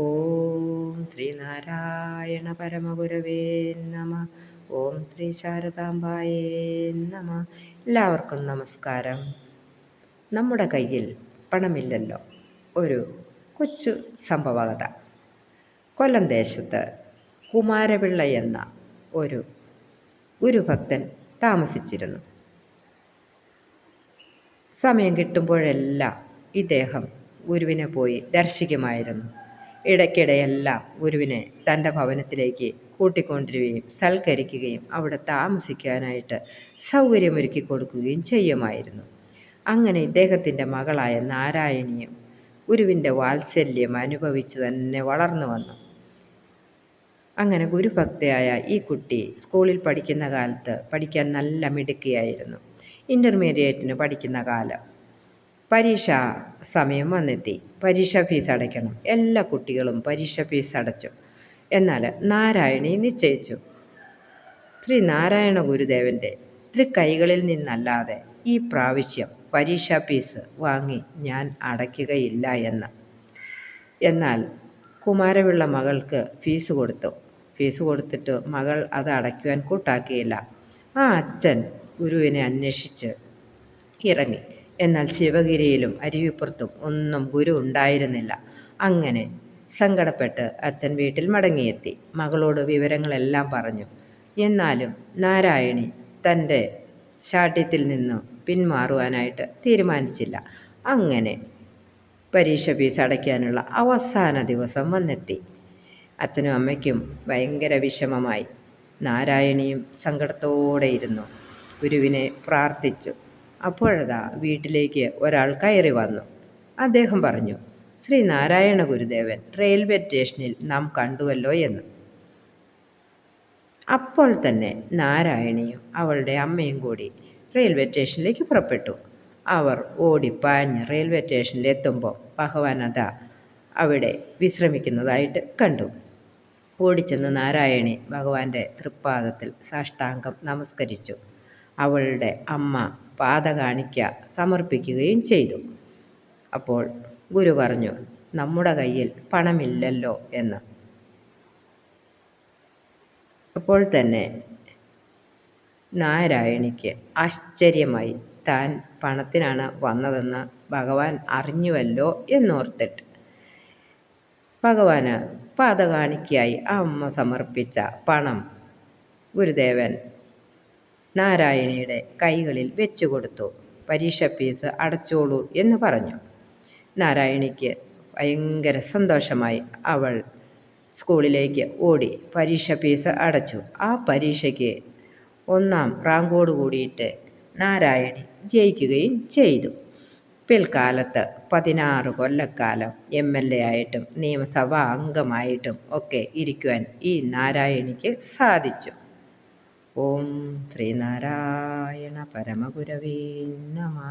ഓം ശ്രീനാരായണ പരമഗുരവേ നമ. ഓം ശ്രീ ശാരദാംബായേ നമ. എല്ലാവർക്കും നമസ്കാരം. നമ്മുടെ കയ്യിൽ പണമില്ലല്ലോ. ഒരു കൊച്ചു സംഭവകഥ. കൊല്ലം ദേശത്ത് കുമാരപിള്ള എന്ന ഒരു ഗുരുഭക്തൻ താമസിച്ചിരുന്നു. സമയം കിട്ടുമ്പോഴെല്ലാം ഇദ്ദേഹം ഗുരുവിനെ പോയി ദർശിക്കുമായിരുന്നു. ഇടയ്ക്കിടെയെല്ലാം ഗുരുവിനെ തൻ്റെ ഭവനത്തിലേക്ക് കൂട്ടിക്കൊണ്ടിരുകയും സൽക്കരിക്കുകയും അവിടെ താമസിക്കാനായിട്ട് സൗകര്യമൊരുക്കി കൊടുക്കുകയും ചെയ്യുമായിരുന്നു. അങ്ങനെ ഇദ്ദേഹത്തിൻ്റെ മകളായ നാരായണിയും ഗുരുവിൻ്റെ വാത്സല്യം അനുഭവിച്ച് തന്നെ വളർന്നു വന്നു. അങ്ങനെ ഗുരുഭക്തയായ ഈ കുട്ടി സ്കൂളിൽ പഠിക്കുന്ന കാലത്ത് പഠിക്കാൻ നല്ല മിടുക്കിയായിരുന്നു. ഇൻ്റർമീഡിയറ്റിന് പഠിക്കുന്ന കാലം. പരീക്ഷാ സമയം വന്നെത്തി. പരീക്ഷ ഫീസ് അടയ്ക്കണം. എല്ലാ കുട്ടികളും പരീക്ഷ ഫീസ് അടച്ചു. എന്നാൽ നാരായണി നിശ്ചയിച്ചു, ശ്രീ നാരായണ ഗുരുദേവൻ്റെ തൃക്കൈകളിൽ നിന്നല്ലാതെ ഈ പ്രാവശ്യം പരീക്ഷാ ഫീസ് വാങ്ങി ഞാൻ അടയ്ക്കുകയില്ല എന്ന്. എന്നാൽ കുമാരപിള്ള മകൾക്ക് ഫീസ് കൊടുത്തു. ഫീസ് കൊടുത്തിട്ട് മകൾ അത് അടയ്ക്കുവാൻ കൂട്ടാക്കിയില്ല. ആ അച്ഛൻ ഗുരുവിനെ അന്വേഷിച്ച് ഇറങ്ങി. എന്നാൽ ശിവഗിരിയിലും അരുവിപ്പുറത്തും ഒന്നും ഗുരു ഉണ്ടായിരുന്നില്ല. അങ്ങനെ സങ്കടപ്പെട്ട് അച്ഛൻ വീട്ടിൽ മടങ്ങിയെത്തി. മകളോട് വിവരങ്ങളെല്ലാം പറഞ്ഞു. എന്നാലും നാരായണി തൻ്റെ ശാഠ്യത്തിൽ നിന്നും പിന്മാറുവാനായിട്ട് തീരുമാനിച്ചില്ല. അങ്ങനെ പരീക്ഷ ഫീസ് അടയ്ക്കാനുള്ള അവസാന ദിവസം വന്നെത്തി. അച്ഛനും അമ്മയ്ക്കും ഭയങ്കര വിഷമമായി. നാരായണിയും സങ്കടത്തോടെ ഇരുന്നു. ഗുരുവിനെ പ്രാർത്ഥിച്ചു. അപ്പോഴതാ വീട്ടിലേക്ക് ഒരാൾ കയറി വന്നു. അദ്ദേഹം പറഞ്ഞു, ശ്രീ നാരായണ ഗുരുദേവൻ റെയിൽവേ സ്റ്റേഷനിൽ നാം കണ്ടുവല്ലോ എന്ന്. അപ്പോൾ തന്നെ നാരായണിയും അവളുടെ അമ്മയും കൂടി റെയിൽവേ സ്റ്റേഷനിലേക്ക് പുറപ്പെട്ടു. അവർ ഓടിപ്പാഞ്ഞ് റെയിൽവേ സ്റ്റേഷനിൽ എത്തുമ്പോൾ ഭഗവാൻ അതാ അവിടെ വിശ്രമിക്കുന്നതായിട്ട് കണ്ടു. ഓടിച്ചെന്ന് നാരായണി ഭഗവാന്റെ തൃപ്പാദത്തിൽ സാഷ്ടാംഗം നമസ്കരിച്ചു. അവളുടെ അമ്മ പാദകാണിക്ക സമർപ്പിക്കുകയും ചെയ്തു. അപ്പോൾ ഗുരു പറഞ്ഞു, നമ്മുടെ കയ്യിൽ പണമില്ലല്ലോ എന്ന്. അപ്പോൾ തന്നെ നാരായണിക്ക് ആശ്ചര്യമായി. താൻ പണത്തിനാണ് വന്നതെന്ന് ഭഗവാൻ അറിഞ്ഞുവല്ലോ എന്നോർത്തിട്ട് ഭഗവാന് പാദകാണിക്കയായി ആ അമ്മ സമർപ്പിച്ച പണം ഗുരുദേവൻ നാരായണിയുടെ കൈകളിൽ വെച്ചു കൊടുത്തു. പരീക്ഷ ഫീസ് അടച്ചോളൂ എന്ന് പറഞ്ഞു. നാരായണിക്ക് ഭയങ്കര സന്തോഷമായി. അവൾ സ്കൂളിലേക്ക് ഓടി പരീക്ഷ ഫീസ് അടച്ചു. ആ പരീക്ഷയ്ക്ക് 1ാം റാങ്കോട് കൂടിയിട്ട് നാരായണി ജയിക്കുകയും ചെയ്തു. പിൽക്കാലത്ത് 16 കൊല്ലക്കാലം MLA ആയിട്ടും നിയമസഭാ അംഗമായിട്ടും ഒക്കെ ഇരിക്കുവാൻ ഈ നാരായണിക്ക് സാധിച്ചു. ഓം ശ്രീനാരായണ പരമഗുരവേ നമഃ.